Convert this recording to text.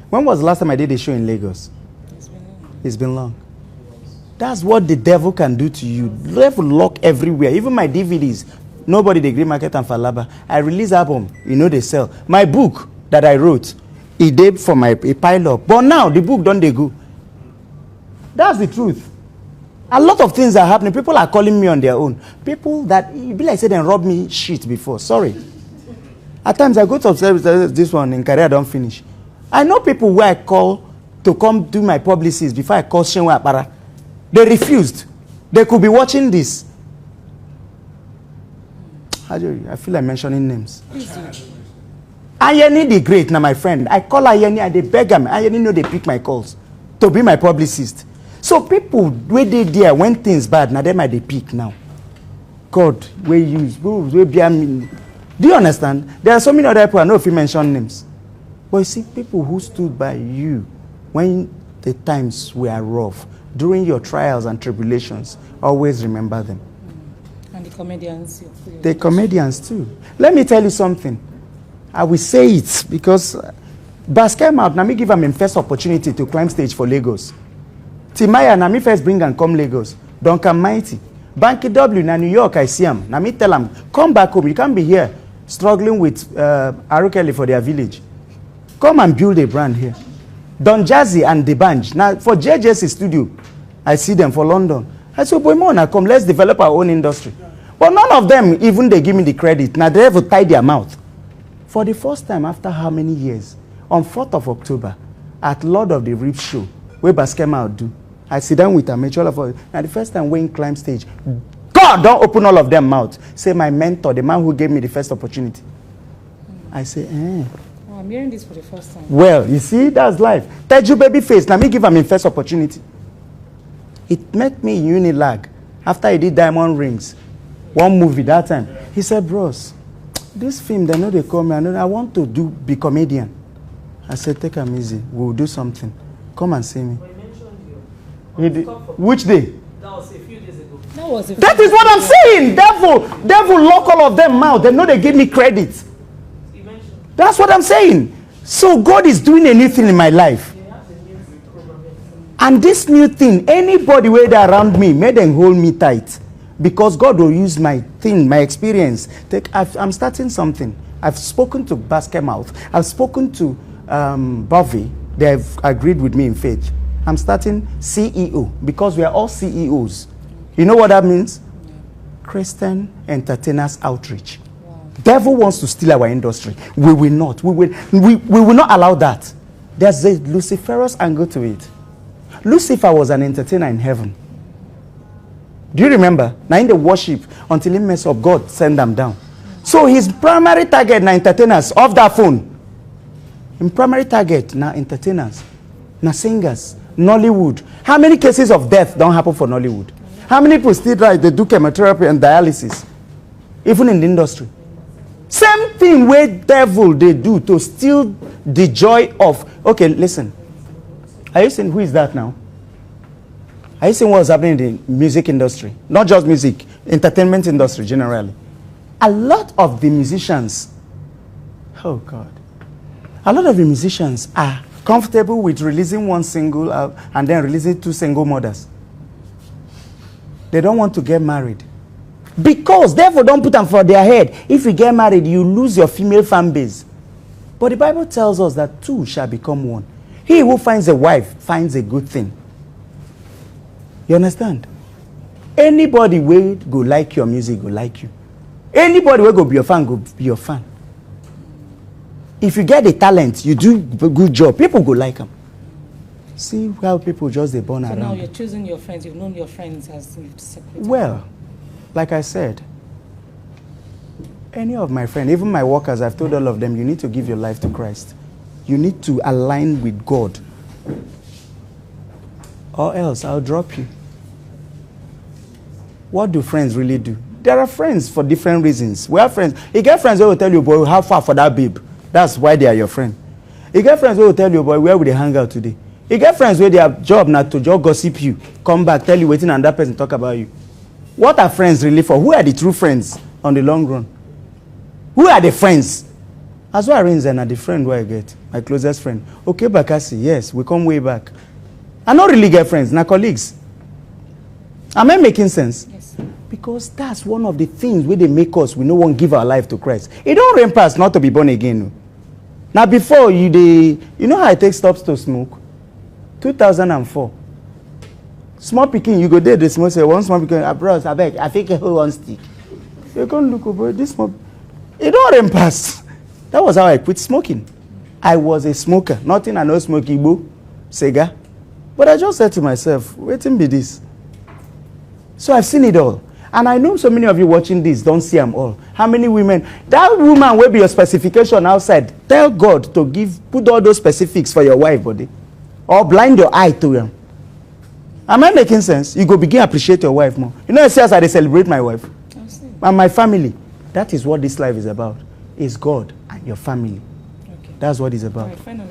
When was the last time I did a show in Lagos? It's been long. It's been long. That's what the devil can do to you. The devil lock everywhere. Even my DVDs. Nobody the Green Market and Falaba. I release album. You know they sell. My book that I wrote, it did for a pile up. But now the book don't they go. That's the truth. A lot of things are happening. People are calling me on their own. People that, it be like say they robbed me shit before. Sorry. At times I go to observe this one in career I don't finish. I know people where I call to come do my publicists before I call Shenwa Apara. They refused. They could be watching this. I feel like mentioning names. Ayeni the Great, now my friend. I call Ayeni and they beg him. Ayeni know they pick my calls to be my publicist. So people, where they there when things bad, now them are they pick now. God, we use. Do you understand? There are so many other people, I know if you mention names. But you see, people who stood by you when the times were rough, during your trials and tribulations, always remember them. And the comedians. The comedians too. Let me tell you something. I will say it because Basket Mouth, now me give them first opportunity to climb stage for Lagos. Timaya, now me first bring and come Lagos. Duncan Mighty. Banky W, na New York, I see him. Now me tell him, come back home. You can't be here struggling with Arukeli for their village. Come and build a brand here. Don Jazzy and The Banj. Now, for JJ's studio, I see them for London. I said, boy, Mona, come, let's develop our own industry. But none of them, even they give me the credit. Now, they have to tie their mouth. For the first time after how many years, on 4th of October, at Lord of the Reef show, where Basket Mouth do, I sit down with a mutual for. Now, the first time we climb stage, God, don't open all of them mouth. Say, my mentor, the man who gave me the first opportunity. I say, I'm hearing this for the first time. Well, you see, that's life. Teju baby face. Now me give him first opportunity. It met me Unilag after he did Diamond Rings. One movie that time. He said, bros, this film, they know they call me. I want to be comedian. I said, take them easy. We'll do something. Come and see me. Which day? That was a few days ago. That is what I'm saying. Devil lock all of them out. They know they give me credit. That's what I'm saying. So God is doing a new thing in my life. And this new thing, anybody where they're around me, may them hold me tight. Because God will use my thing, my experience. I'm starting something. I've spoken to Basket Mouth. I've spoken to Bovey. They have agreed with me in faith. I'm starting CEO because we are all CEOs. You know what that means? Christian Entertainers Outreach. Devil wants to steal our industry. We will not. We will not allow that. There's a Luciferous angle to it. Lucifer was an entertainer in heaven. Do you remember? Now in the worship, until he messed up, God sent them down. So his primary target now entertainers off that phone. His primary target now entertainers, now singers, Nollywood. How many cases of death don't happen for Nollywood? How many people still die? They do chemotherapy and dialysis, even in the industry. Same thing where devil they do to steal the joy of. Okay, listen. Are you saying who is that now? Are you seeing what's happening in the music industry? Not just music, entertainment industry generally. A lot of the musicians, oh God, a lot of the musicians are comfortable with releasing one single and then releasing 2 single mothers. They don't want to get married. Because therefore don't put them for their head. If you get married, you lose your female fan base. But the Bible tells us that 2 shall become 1. He who finds a wife finds a good thing. You understand? Anybody will go like your music, go like you. Anybody will go be your fan, go be your fan. If you get the talent, you do a good job, people go like them. See how people just they born around. Now you're choosing your friends. You've known your friends as you've separated. Well, like I said, any of my friends, even my workers, I've told all of them, you need to give your life to Christ. You need to align with God. Or else I'll drop you. What do friends really do? There are friends for different reasons. We have friends. You get friends who will tell you, boy, how far for that babe? That's why they are your friend. You get friends who will tell you, boy, where will they hang out today? You get friends where their job not to just gossip you, come back, tell you waiting, and that person talk about you. What are friends really for? Who are the true friends on the long run? Who are the friends? As well, Rinzen, the friend where I get, my closest friend. Okay, Bakasi, yes, we come way back. I not really get friends, na colleagues. Am I making sense? Yes. Because that's one of the things where they make us, we no one give our life to Christ. It don't rain past not to be born again. Now before you know how I take stops to smoke? 2004. Small picking, you go there, the small say, one small picking, bros, I beg, I think a whole one stick. You can't look over this small. It don't rain past. That was how I quit smoking. I was a smoker. Nothing I know smoke Igbo, Sega. But I just said to myself, waiting be this. So I've seen it all. And I know so many of you watching this don't see them all. How many women? That woman will be your specification outside. Tell God to put all those specifics for your wife, buddy. Or blind your eye to them. Am I making sense? You go begin to appreciate your wife more. You know, as I celebrate my wife and my family. That is what this life is about. It's God and your family. Okay. That's what it's about. All right,